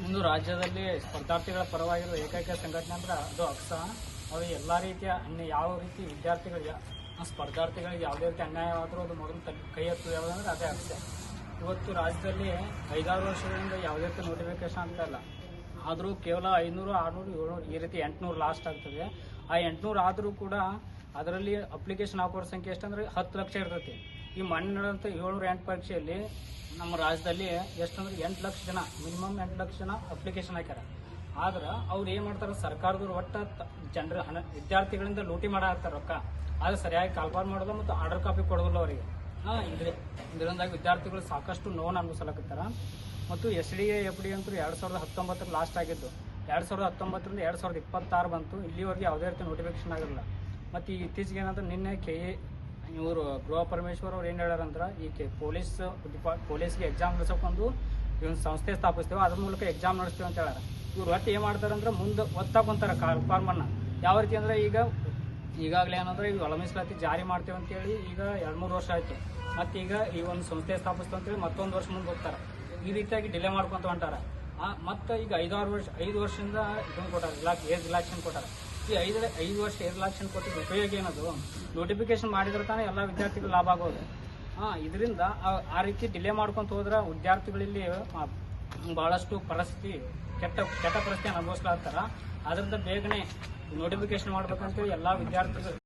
ಇಂದು ರಾಜ್ಯದಲ್ಲಿ ಸ್ಪರ್ಧಾರ್ಥಿಗಳ ಪರವಾಗಿರುವ ಏಕೈಕ ಸಂಘಟನೆ ಅಂದ್ರೆ ಅದು ಅಕ್ಸಾ. ಅವರು ಎಲ್ಲ ರೀತಿಯ ಯಾವ ರೀತಿ ವಿದ್ಯಾರ್ಥಿಗಳಿಗೆ ಸ್ಪರ್ಧಾರ್ಥಿಗಳಿಗೆ ಯಾವುದೇ ರೀತಿ ಅನ್ಯಾಯವಾದರೂ ಅದು ಮೊದಲು ಕೈ ಎತ್ತುವುದು ಯಾವುದಂದ್ರೆ ಅದೇ ಅಕ್ಸಾ. ಇವತ್ತು ರಾಜ್ಯದಲ್ಲಿ 5-6 ವರ್ಷಗಳಿಂದ ಯಾವುದೇ ರೀತಿ ನೋಟಿಫಿಕೇಶನ್ ಆಗ್ತಾ ಇಲ್ಲ. ಆದರೂ ಕೇವಲ 500, 600, 700 ಈ ರೀತಿ 800 ಲಾಸ್ಟ್ ಆಗ್ತದೆ. ಆ 800 ಆದರೂ ಕೂಡ ಅದರಲ್ಲಿ ಅಪ್ಲಿಕೇಶನ್ ಹಾಕೋರ ಸಂಖ್ಯೆ ಎಷ್ಟಂದ್ರೆ 10 ಲಕ್ಷ ಇರ್ತೈತಿ. ಈ ಮೊನ್ನೆ ನಡೆದಂಥ 708 ಪರೀಕ್ಷೆಯಲ್ಲಿ ನಮ್ಮ ರಾಜ್ಯದಲ್ಲಿ ಎಷ್ಟಂದ್ರೆ 8 ಲಕ್ಷ ಜನ, ಮಿನಿಮಮ್ 8 ಲಕ್ಷ ಜನ ಅಪ್ಲಿಕೇಶನ್ ಹಾಕ್ಯಾರ. ಆದ್ರೆ ಅವ್ರು ಏನು ಮಾಡ್ತಾರೆ, ಸರ್ಕಾರದವ್ರು ಒಟ್ಟು ಜನರ ವಿದ್ಯಾರ್ಥಿಗಳಿಂದ ಲೂಟಿ ಮಾಡಾಕ್ತಾರೆ ರೊಕ್ಕ. ಆದ್ರೆ ಸರಿಯಾಗಿ ಕಾಲ್ಪಾರ್ ಮಾಡೋದು ಮತ್ತು ಆರ್ಡರ್ ಕಾಪಿ ಕೊಡೋದಿಲ್ಲ ಅವರಿಗೆ. ಇದರಿಂದಾಗಿ ವಿದ್ಯಾರ್ಥಿಗಳು ಸಾಕಷ್ಟು ನೋವನ್ನು ಅನುಭವಿಸಲಕತ್ತಾರ. ಮತ್ತು SDA FD ಅಂತೂ 2019 ಲಾಸ್ಟ್ ಆಗಿದ್ದು. 2019ರಿಂದ 2026 ಬಂತು. ಇಲ್ಲಿವರೆಗೆ ಯಾವುದೇ ರೀತಿ ನೋಟಿಫಿಕೇಶನ್ ಆಗಿರಲಿಲ್ಲ. ಮತ್ತು ಇತ್ತೀಚೆಗೆ ಏನಂದ್ರೆ ನಿನ್ನೆ ಇವರು ಗೃಹ ಪರಮೇಶ್ವರ್ ಅವ್ರು ಏನು ಹೇಳ್ಯಾರಂದ್ರೆ, ಈ ಪೊಲೀಸ್ಗೆ ಎಕ್ಸಾಮ್ ನಡೆಸೋಕೊಂದು ಇವೊಂದು ಸಂಸ್ಥೆ ಸ್ಥಾಪಿಸ್ತೇವೆ, ಅದ್ರ ಮೂಲಕ ಎಕ್ಸಾಮ್ ನಡೆಸ್ತೀವಿ ಅಂತ ಹೇಳ್ಯಾರ. ಇವ್ರು ಒಟ್ಟು ಏನು ಮಾಡ್ತಾರಂದ್ರೆ ಮುಂದೆ ಒತ್ತಾಕೊಂತಾರೆ ಫಾರ್ಮನ್ನು. ಯಾವ ರೀತಿ ಅಂದರೆ ಈಗಾಗಲೇ ಏನಂದ್ರೆ ಈಗ ಒಳ ಮೀಸಲಾತಿ ಜಾರಿ ಮಾಡ್ತೇವೆ ಅಂತೇಳಿ ಈಗ 2-3 ವರ್ಷ ಆಯಿತು. ಮತ್ತು ಈಗ ಈ ಒಂದು ಸಂಸ್ಥೆ ಸ್ಥಾಪಿಸ್ತೇವೆ ಅಂತೇಳಿ ಮತ್ತೊಂದು ವರ್ಷ ಮುಂದೆ ಹೋಗ್ತಾರೆ. ಈ ರೀತಿಯಾಗಿ ಡಿಲೇ ಮಾಡ್ಕೊತ ಹೊಂಟಾರ. ಮತ್ತು ಈಗ 5 ವರ್ಷದಿಂದ ಇದನ್ನು ಕೊಟ್ಟಾರ, ಏಜ್ ರಿಲ್ಯಾಕ್ಷನ್ ಕೊಟ್ಟಾರ. ಈ 5 ವರ್ಷ ಏಜ್ ರಿಲ್ಯಾಕ್ಷನ್ ಕೊಟ್ಟಿದ್ದು ಉಪಯೋಗ ಏನದು? ನೋಟಿಫಿಕೇಶನ್ ಮಾಡಿದ್ರೆ ತಾನೇ ಎಲ್ಲ ವಿದ್ಯಾರ್ಥಿಗಳು ಲಾಭ ಆಗೋದು. ಇದರಿಂದ ಆ ರೀತಿ ಡಿಲೇ ಮಾಡ್ಕೊಂತ ಹೋದ್ರೆ ವಿದ್ಯಾರ್ಥಿಗಳಲ್ಲಿ ಭಾಳಷ್ಟು ಕೆಟ್ಟ ಪರಿಸ್ಥಿತಿ ಅನುಭವಿಸ್ಲಾಗ್ತಾರ. ಅದರಿಂದ ಬೇಗನೆ ನೋಟಿಫಿಕೇಶನ್ ಮಾಡ್ಬೇಕಂತೇಳಿ ಎಲ್ಲ ವಿದ್ಯಾರ್ಥಿಗಳು